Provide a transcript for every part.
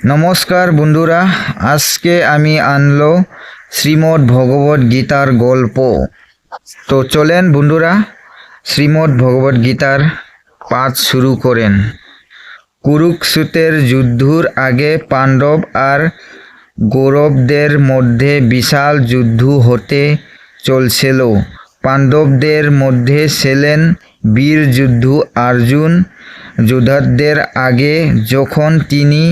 নমস্কার বন্ধুরা, আজকে আমি আনলো শ্রীমদ্ ভগবদ গীতার গল্প। তো চলেন বন্ধুরা, শ্রীমদ্ ভগবদ গীতার পাঠ শুরু করেন। কুরুক্ষেত্রের যুদ্ধের আগে পাণ্ডব আর কৌরবদের মধ্যে বিশাল যুদ্ধ হতে চলছিল। পাণ্ডবদের মধ্যে ছিলেন বীর যোদ্ধা অর্জুন। যুদ্ধের আগে যখন তিনি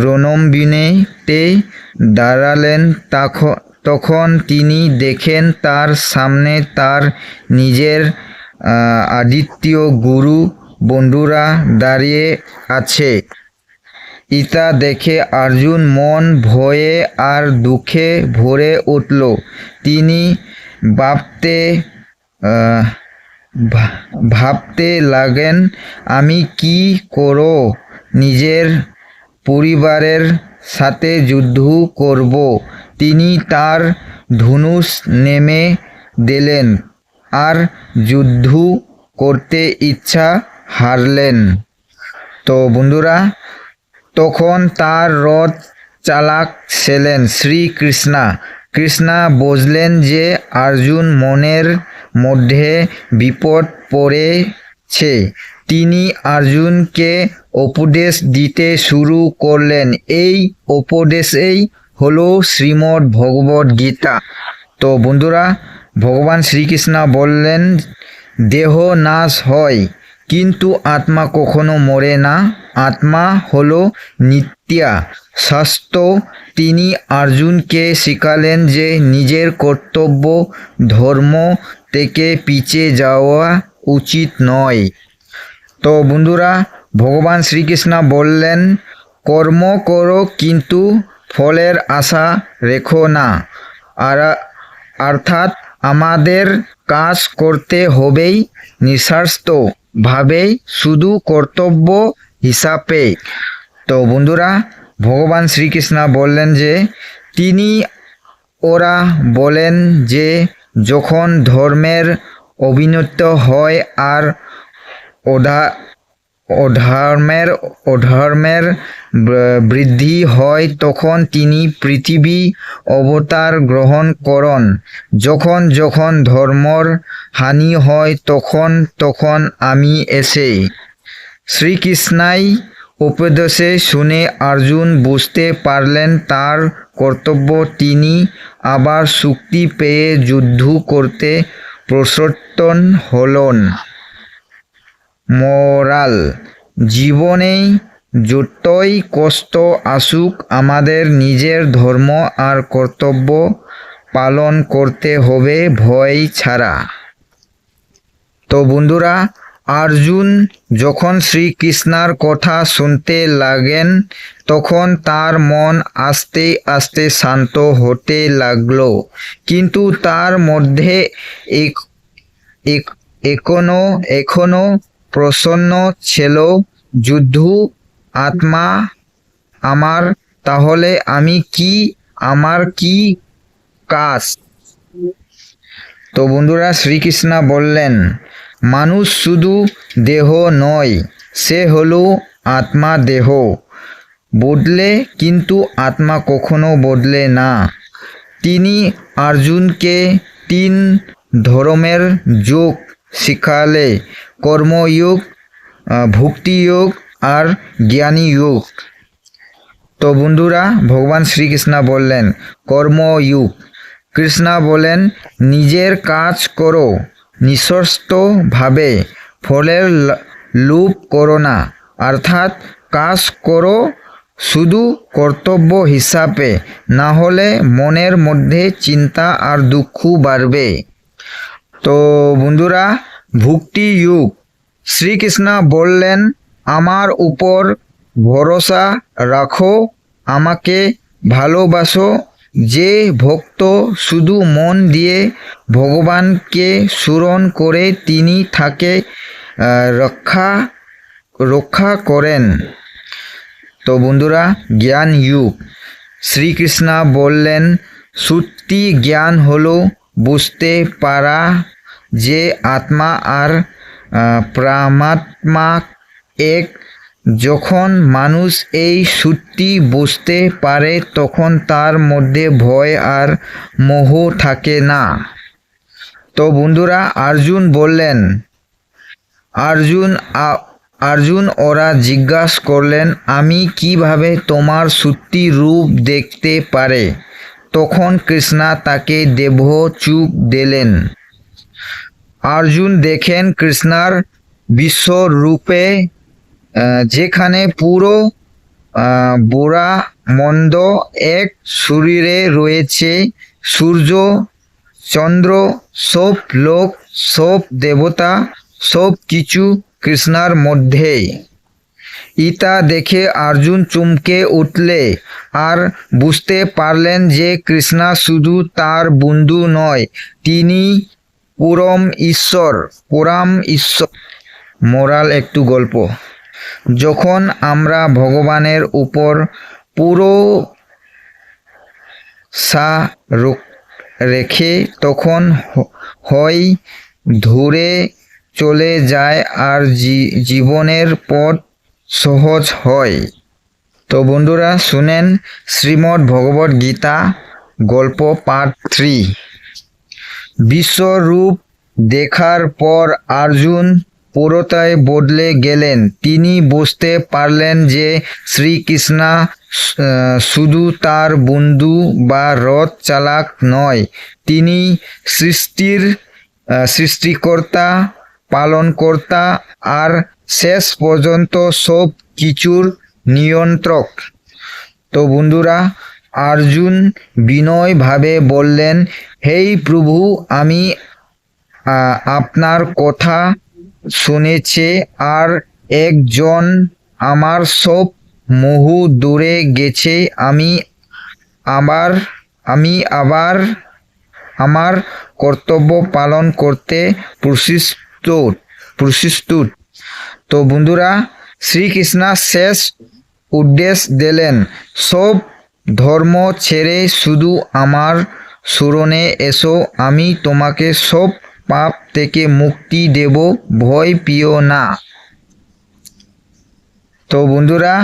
রণভূমিতে দাঁড়ালেন, তখন তিনি দেখেন তার সামনে তার নিজের আদিত্য গুরু বন্ধুরা দাঁড়িয়ে আছে। ইতা দেখে অর্জুন মন ভয়ে আর দুঃখে ভরে উঠল। তিনি ভাবতে লাগেন, আমি কি করে নিজের পরিবারের সাথে যুদ্ধ করব। তিনি তার ধনুষ নেমে দিলেন আর যুদ্ধ করতে ইচ্ছা হারলেন। তো বন্ধুরা, তখন তার রথ চালক ছিলেন শ্রীকৃষ্ণ। কৃষ্ণ বুঝলেন যে অর্জুন মনের মধ্যে বিপদ পড়েছে। তিনি অর্জুনকে উপদেশ দিতে শুরু করলেন। এই উপদেশই হলো শ্রীমদ্ ভগবদ গীতা। তো বন্ধুরা, ভগবান শ্রীকৃষ্ণ বললেন, দেহ নাশ হয় কিন্তু আত্মা কখনো মরে না। আত্মা হলো নিত্যা শাস্ত্র। তিনি অর্জুনকে শিখালেন যে নিজের কর্তব্য ধর্ম থেকে পিছিয়ে যাওয়া উচিত নয়। তো বন্ধুরা, ভগবান শ্রীকৃষ্ণ বললেন, কর্ম করো কিন্তু ফলের আশা রেখো না। অর্থাৎ আমাদের কাজ করতে হবেই নিঃস্বার্থভাবে, শুধু কর্তব্য হিসাবে। তো বন্ধুরা, ভগবান শ্রীকৃষ্ণ বললেন যে ওরা বলেন যে যখন ধর্মের অবনতি হয় আর অধর্মের বৃদ্ধি হয়, তখন তিনি পৃথিবী অবতার গ্রহণ করেন। যখন যখন ধর্মর হানি হয়, তখন তখন আমি এসে। শ্রীকৃষ্ণাই উপদেশে শুনে অর্জুন বুঝতে পারলেন তার কর্তব্য। তিনি আবার শক্তি পেয়ে যুদ্ধ করতে প্রস্তুত হলেন। মোরাল: জীবনে যতই কষ্ট আসুক, আমাদের নিজের ধর্ম আর কর্তব্য পালন করতে হবে ভয় ছাড়া। তো বন্ধুরা, অর্জুন যখন শ্রীকৃষ্ণের কথা শুনতে লাগেন, তখন তার মন আস্তে আস্তে শান্ত হতে লাগলো। কিন্তু তার মধ্যে এখনো প্রশ্ন ছিল, যুদ্ধ আত্মা আমার, তাহলে আমার কি কাজ? তো বন্ধুরা, শ্রীকৃষ্ণ বললেন, মানুষ শুধু দেহ নয়, সে হলো আত্মা। দেহ বদলে কিন্তু আত্মা কখনো বদলে না। তিনি অর্জুনকে 3 ধর্মের যোগ শিখালে: কর্মযোগ, ভক্তিযোগ আর জ্ঞানযোগ। তো বন্ধুরা, ভগবান শ্রীকৃষ্ণ বললেন কর্মযোগ। কৃষ্ণ বলেন, নিজের কাজ করো নিঃস্বার্থভাবে, ফলের লোভ করো না। অর্থাৎ কাজ করো শুধু কর্তব্য হিসাবে, না হলে মনের মধ্যে চিন্তা আর দুঃখ বাড়বে। তো বন্ধুরা, ভক্তি যোগ: শ্রীকৃষ্ণ বললেন, আমার উপর ভরসা রাখো, আমাকে ভালোবাসো। যে ভক্ত শুধু মন দিয়ে ভগবানকে স্মরণ করে, তিনি তাকে রক্ষা করেন। তো বন্ধুরা, জ্ঞান যোগ: শ্রীকৃষ্ণ বললেন, সত্যি জ্ঞান হলো বুঝতে পারা যে আত্মা আর পরমাত্মা এক। যখন মানুষ এই সত্যি বুঝতে পারে তখন তার মধ্যে ভয় আর মোহ থাকে না। তো বন্ধুরা, অর্জুন বললেন, অর্জুন ওরা জিজ্ঞাসা করলেন, আমি কিভাবে তোমার সত্যি রূপ দেখতে পারে? তখন কৃষ্ণা তাকে দেব চুপ দিলেন। অর্জুন দেখেন কৃষ্ণার বিশ্বরূপে, যেখানে পুরো বুড়া মন্দ এক শরীরে রয়েছে। সূর্য, চন্দ্র, সব লোক, সব দেবতা, সব কিছু কৃষ্ণার মধ্যে। ইতা দেখে অর্জুন চমকে উঠলে আর বুঝতে পারলেন যে কৃষ্ণা শুধু তার বন্ধু নয়, তিনি পরম ঈশ্বর। মোরাল একটু গল্প। যখন আমরা ভগবানের উপর পুরো রেখে তখন হয় ধরে চলে যায় আর জীবনের পথ সহজ হয়। তো বন্ধুরা শুনেন শ্রীমদ্ ভগবদ গীতা গল্প পার্ট 3। বিশ্বরূপ দেখার পর অর্জুন পুরোটাই বদলে গেলেন। তিনি বুঝতে পারলেন যে শ্রীকৃষ্ণ শুধু তার বন্ধু বা রথ চালক নয়, তিনি সৃষ্টিকর্তা, পালনকর্তা আর শেষ পর্যন্ত সব কিছুর নিয়ন্ত্রক। তো বন্ধুরা, অর্জুন বিনয়ভাবে বললেন, হে প্রভু, আমি আপনার কথা শুনেছি আর একজন আমার সব মোহ দূরে গেছে। আমি আবার আমার কর্তব্য পালন করতে প্রস্তুত। তো বন্ধুরা, শ্রীকৃষ্ণ শেষ উপদেশ দিলেন, সব ধর্ম ছেড়ে শুধু আমার শরণে এসো, আমি তোমাকে সব পাপ থেকে মুক্তি দেব, ভয় পেও না। তো বন্ধুরা,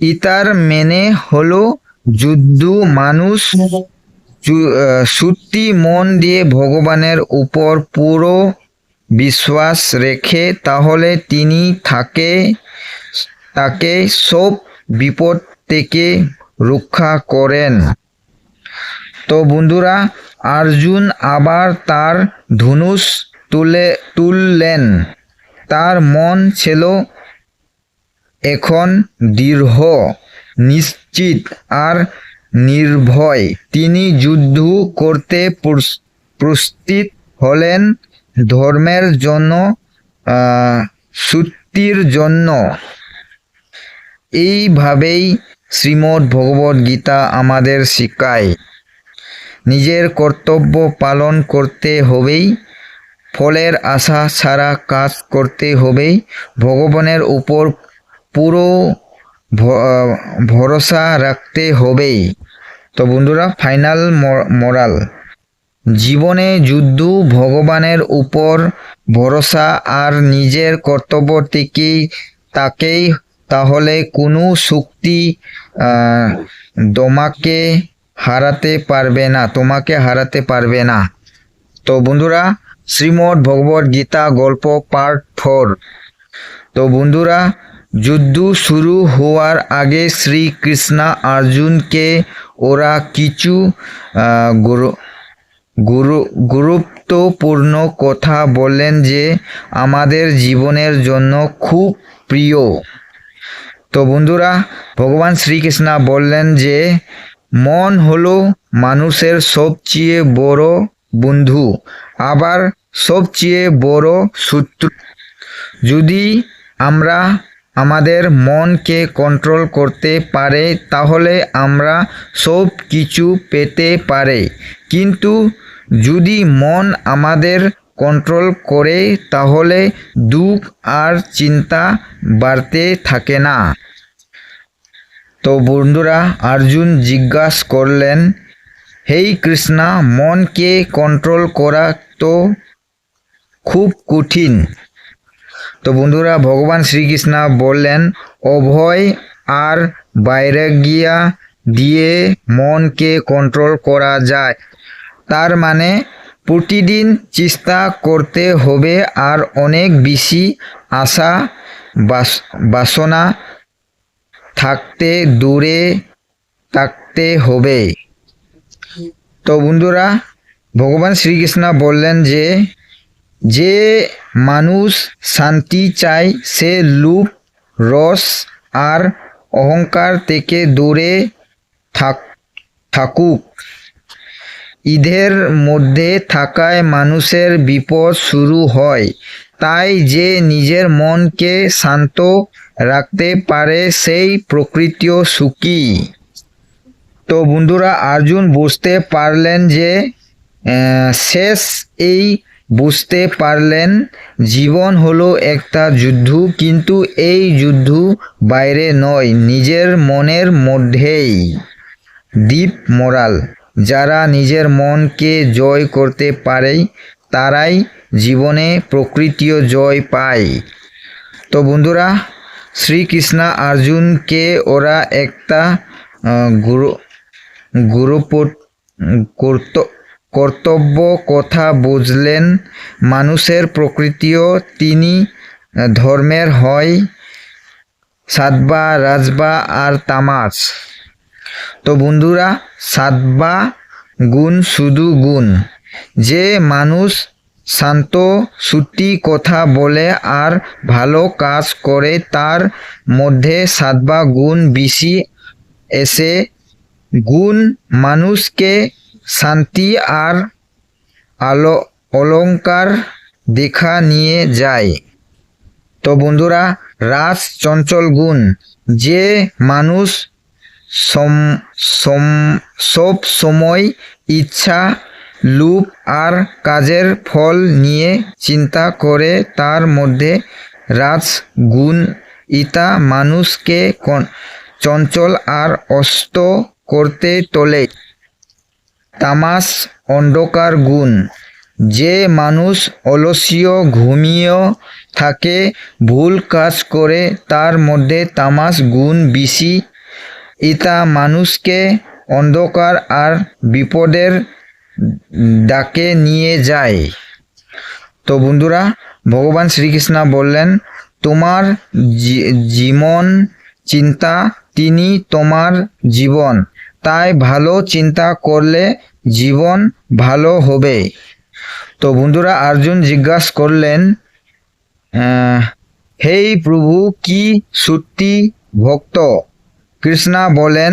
ইতার মেনে হলো যুদ্ধ মানুষ সত্যি মন দিয়ে ভগবানের উপর পুরো বিশ্বাস রেখে, তাহলে তিনি তাকে সব বিপদ থেকে রক্ষা করেন। তো বন্ধুরা, অর্জুন আবার তার ধনুষ তুললেন। তার মন ছিল এখন দৃঢ়, নিশ্চিত আর নির্ভয়। তিনি যুদ্ধ করতে প্রস্তুত হলেন, ধর্মের জন্য, সত্যের জন্য। এইভাবেই শ্রীমদ্ ভগবদ গীতা আমাদের শেখায়, নিজের কর্তব্য পালন করতে হবেই, ফলের আশা ছাড়া কাজ করতে হবেই, ভগবানের উপর পুরো ভরসা রাখতে হবেই। তো বন্ধুরা, ফাইনাল মোরাল, জীবনে যুদ্ধ ভগবানের উপর ভরসা আর নিজের কর্তব্য থেকেই তাকেই, তাহলে কোনো শক্তি তোমাকে হারাতে পারবে না। তো বন্ধুরা, শ্রীমদ্ ভগবদ গীতা গল্প পার্ট 4। তো বন্ধুরা, যুদ্ধ শুরু হওয়ার আগে শ্রীকৃষ্ণ অর্জুনকে ওরা কিছু গুরুত্বপূর্ণ কথা বললেন যে আমাদের জীবনের জন্য খুব প্রিয়। তো বন্ধুরা, ভগবান শ্রীকৃষ্ণ বললেন যে মন হলো মানুষের সবচেয়ে বড় বন্ধু, আবার সবচেয়ে বড় শত্রু। যদি আমরা আমাদের মনকে কন্ট্রোল করতে পারি তাহলে আমরা সব কিছু পেতে পারি, কিন্তু যদি মন আমাদের কন্ট্রোল করে তাহলে দুঃখ আর চিন্তা বাড়তে থাকে না। তো বন্ধুরা, অর্জুন জিজ্ঞাসা করলেন, হে কৃষ্ণ, মনকে কন্ট্রোল করা তো খুব কঠিন, তো বন্ধুরা ভগবান শ্রীকৃষ্ণ বললেন অভয় আর বৈরাগ্য দিয়ে মনকে কন্ট্রোল করা যায়। তার মানে প্রতিদিন চেষ্টা করতে হবে আর অনেক বেশি আশা বাসনা থাকতে দূরে থাকতে হবে। তো বন্ধুরা ভগবান শ্রীকৃষ্ণ বললেন যে যে মানুষ শান্তি চায় সে লোভ রস আর অহংকার থেকে দূরে থাকুক। ঈদের মধ্যে থাকায় মানুষের বিপদ শুরু হয়। তাই যে নিজের মনকে শান্ত রাখতে পারে সেই প্রকৃতিও সুখী। তো বন্ধুরা অর্জুন বুঝতে পারলেন যে শেষ এই বুঝতে পারলেন জীবন হলো একটা যুদ্ধ, কিন্তু এই যুদ্ধ বাইরে নয়, নিজের মনের মধ্যেই। দীপ মোরাল: যারা নিজের মনকে জয় করতে পারে তারাই জীবনে প্রকৃতিও জয় পায়। তো বন্ধুরা শ্রীকৃষ্ণ অর্জুনকে ওরা একটা কর্তব্য কথা বুঝলেন। মানুষের প্রকৃতিও তিনি ধর্মের হয় সাত্ত্বা, রাজবা আর তামাস। তো বন্ধুরা সাত্ত্বা গুণ শুধু গুণ। যে মানুষ শান্ত সত্যি কথা বলে আর ভালো কাজ করে তার মধ্যে সাত্ত্বা গুণ বেশি এসে গুণ মানুষকে শান্তি আর অলংকার দেখা নিয়ে যায়। তো বন্ধুরা রাজ চঞ্চল গুণ: যে মানুষ সব সময় ইচ্ছা, লোভ আর কাজের ফল নিয়ে চিন্তা করে তার মধ্যে রাজ গুণ। ইতা মানুষকে চঞ্চল আর অস্ত করতে তোলে। তামাস অন্ধকার গুণ: যে মানুষ অলসীয়, ঘুমিয়ে থাকে, ভুল কাজ করে তার মধ্যে তামাস গুণ বেশি। ইতা মানুষকে অন্ধকার আর বিপদের ডাকে নিয়ে যায়। তো বন্ধুরা ভগবান শ্রীকৃষ্ণ বললেন তোমার জীবন চিন্তা, তিনি তোমার জীবন। তাই ভালো চিন্তা করলে জীবন ভালো হবে। তো বন্ধুরা অর্জুন জিজ্ঞাসা করলেন হে প্রভু কি সত্যি ভক্ত? কৃষ্ণ বলেন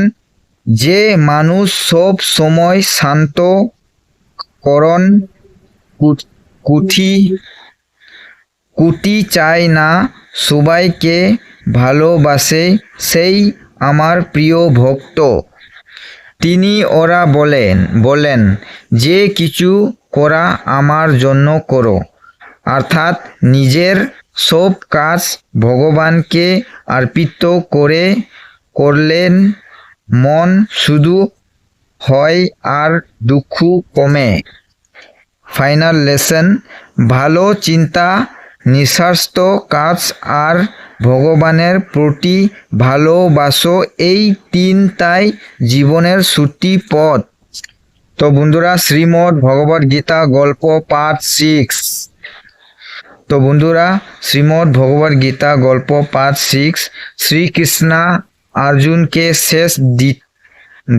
যে মানুষ সব সময় শান্ত, করণ কুটি চায় না, সবাইকে ভালোবাসে, সেই আমার প্রিয় ভক্ত। তিনি ওরা বলেন যে কিছু করা আমার জন্য করো, অর্থাৎ নিজের সব কাজ ভগবানকে অর্পিত করলেন মন শুদ্ধ হয় আর দুঃখ কমে। ফাইনাল লেসন: ভালো চিন্তা, নিঃস্বার্থ কাজ আর ভগবানের প্রতি ভালোবাসো, এই তিনটাই জীবনের সত্যি পথ। তো বন্ধুরা শ্রীমদ্ ভগবদ গীতা গল্প পার্ট 6। তো বন্ধুরা শ্রীমদ্ ভগবদ গীতা গল্প পার্ট 6। শ্রীকৃষ্ণ অর্জুনকে শেষ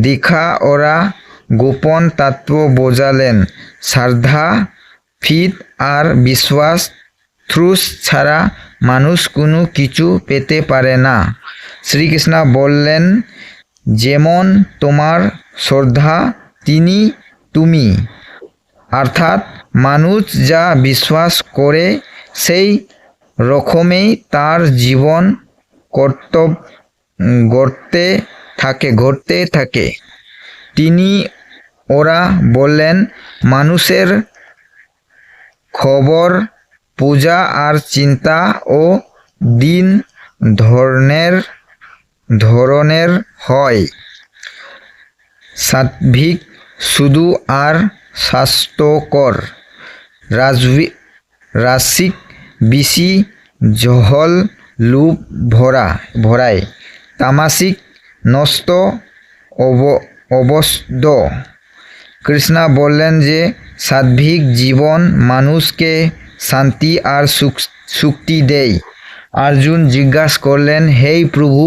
দীক্ষা ওরা গোপন তত্ত্ব বোঝালেন। শ্রদ্ধা, ফিত আর বিশ্বাস থ্রুস ছাড়া মানুষ কোনো কিছু পেতে পারে না। শ্রীকৃষ্ণ বললেন যেমন তোমার শ্রদ্ধা তেমনি তুমি, অর্থাৎ মানুষ যা বিশ্বাস করে সেই রকমেই তার জীবন ঘটতে থাকে। তিনি ওরা বললেন মানুষের খবর, পূজা আর চিন্তা ও দিন ধরনের হয়। সাত্বিক শুদ্ধ আর স্বাস্থ্যকর, রাজসিক বেশি জহল লুপ ভরায় তামাসিক নষ্ট অবস্থ। কৃষ্ণা বললেন যে সাত্বিক জীবন মানুষকে শান্তি আর শক্তি দেয়। অর্জুন জিজ্ঞাসা করলেন, হে প্রভু,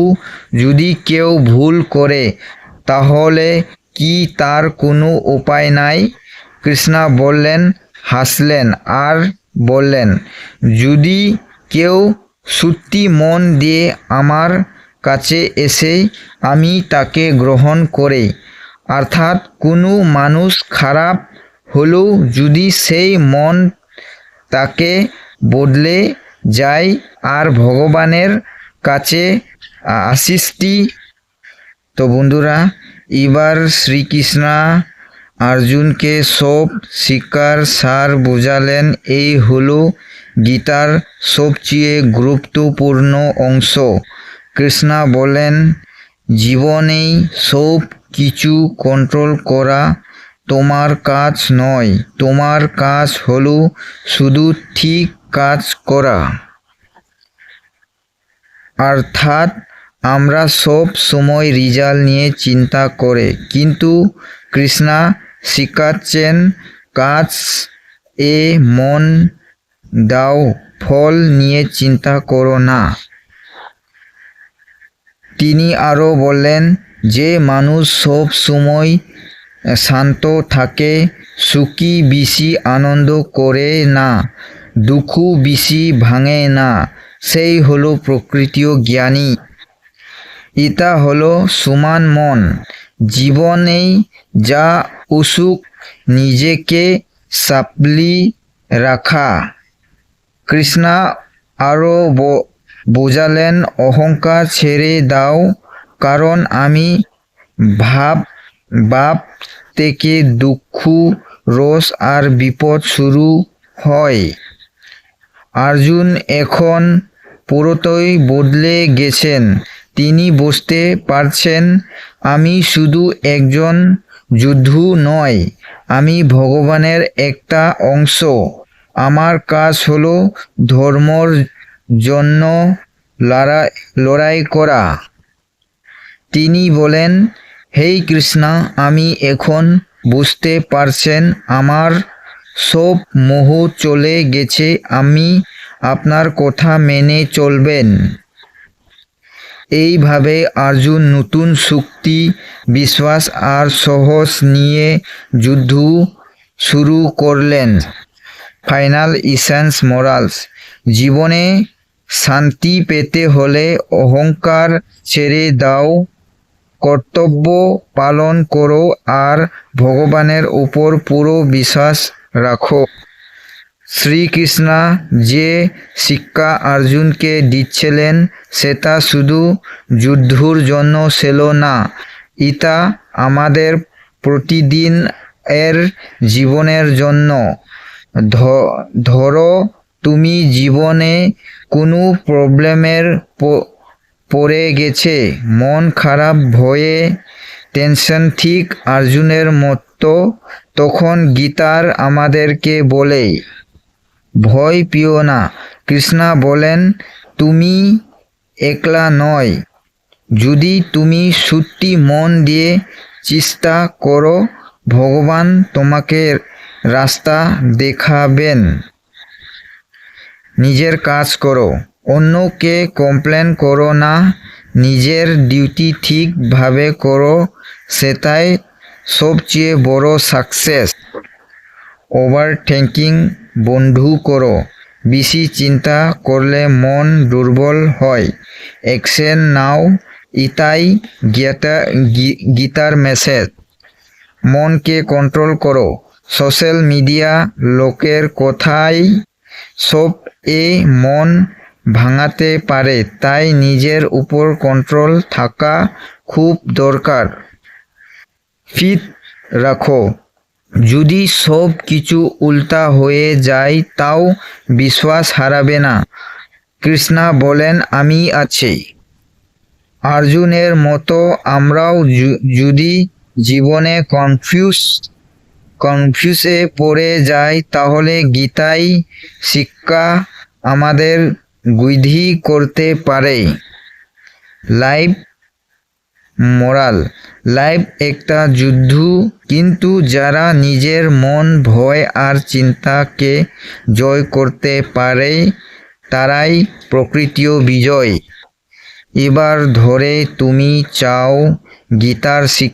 যদি কেউ ভুল করে তাহলে কি তার কোনো উপায় নাই? কৃষ্ণা হাসলেন আর বললেন, যদি কেউ সত্যি মন দিয়ে আমার কাছে এসে আমি তাকে গ্রহণ করে, অর্থাৎ কোনো মানুষ খারাপ হলেও যদি সেই মন তাকে বদলে যায় আর ভগবানের কাছে আসিষ্টি। তো বন্ধুরা, এবার শ্রীকৃষ্ণ অর্জুনকে সব শিক্ষার সার বোঝালেন। এই হলো গীতার সবচেয়ে গুরুত্বপূর্ণ অংশ। কৃষ্ণ বলেন, জীবনেই সব কিছু কন্ট্রোল করা তোমার কাজ নয়, তোমার কাজ হলো শুধু ঠিক কাজ করা। অর্থাৎ আমরা সব সময় রেজাল্ট নিয়ে চিন্তা করে, কিন্তু কৃষ্ণ শিখাচ্ছেন কাজ এ মন দাও, ফল নিয়ে চিন্তা করো না। তিনি আরও বললেন, যে মানুষ সব সময় শান্ত থাকে, সুখী বেশি আনন্দ করে না, দুঃখ বেশি ভাঙে না, সেই হলো প্রকৃতীয় জ্ঞানী। এটা হলো সমান মন। জীবনেই যা অসুখ নিজেকে সাপলি রাখা। কৃষ্ণ আরও বোঝালেন, অহংকার ছেড়ে দাও, কারণ আমি ভাব থেকে দুঃখ, রোষ আর বিপদ শুরু হয়। অর্জুন এখন পুরোটাই বদলে গেছেন। তিনি বুঝতে পারছেন, আমি শুধু একজন যোদ্ধা নই, আমি ভগবানের একটা অংশ। আমার কাজ হলো ধর্মর জন্য লড়াই করা। তিনি বলেন, হে কৃষ্ণ, আমি এখন বুঝতে পারছেন আমার সব মোহ চলে গেছে, আমি আপনার কথা মেনে চলবেন। এইভাবে অর্জুন নতুন শক্তি, বিশ্বাস আর সাহস নিয়ে যুদ্ধ শুরু করলেন। ফাইনাল এসেন্স মোরালস: জীবনে শান্তি পেতে হলে অহংকার ছেড়ে দাও, কর্তব্য পালন করো আর ভগবানের উপর পুরো বিশ্বাস রাখো। শ্রীকৃষ্ণ যে শিক্ষা অর্জুনকে দিচ্ছিলেন সেটা শুধু যুদ্ধর জন্য ছিল না, এটা আমাদের প্রতিদিন এর জীবনের জন্য। ধরো তুমি জীবনে কোনো প্রবলেমের পড়ে গেছে, মন খারাপ, ভয়ে টেনশন, ঠিক অর্জুনের মতো, তখন গীতার আমাদেরকে বলে, ভয় পেও না। কৃষ্ণ বলেন, তুমি একলা নয়। যদি তুমি সত্যি মন দিয়ে চেষ্টা করো, ভগবান তোমাকে রাস্তা দেখাবেন। নিজের কাজ করো, অন্যকে কমপ্লেন করো না, নিজের ডিউটি ঠিকভাবে করো, সেটাই সবচেয়ে বড় সাকসেস। ওভার থিঙ্কিং বন্ধ করো, বেশি চিন্তা করলে মন দুর্বল হয়। অ্যাকশন নাও, এটাই গীতার মেসেজ। মনকে কন্ট্রোল করো। সোশ্যাল মিডিয়া, লোকের কথাই সব মন ভাঙাতে পারে, তাই নিজের উপর কন্ট্রোল থাকা খুব দরকার। ফিট রাখো, যদি সব কিছু উল্টা হয়ে যায় তাও বিশ্বাস হারাবে না। কৃষ্ণ বলেন, আমি আছি। অর্জুনের মতো আমরাও যদি জীবনে কনফিউজে পড়ে যাই, তাহলে গীতাই শিক্ষা আমাদের বৃদ্ধি করতে পারে। লাইফ মোরাল, লাইফ একটা যুদ্ধ, কিন্তু যারা নিজের মন, ভয় আর চিন্তাকে জয় করতে পারে তারাই প্রকৃত বিজয়। এবার ধরে তুমি চাও গীতার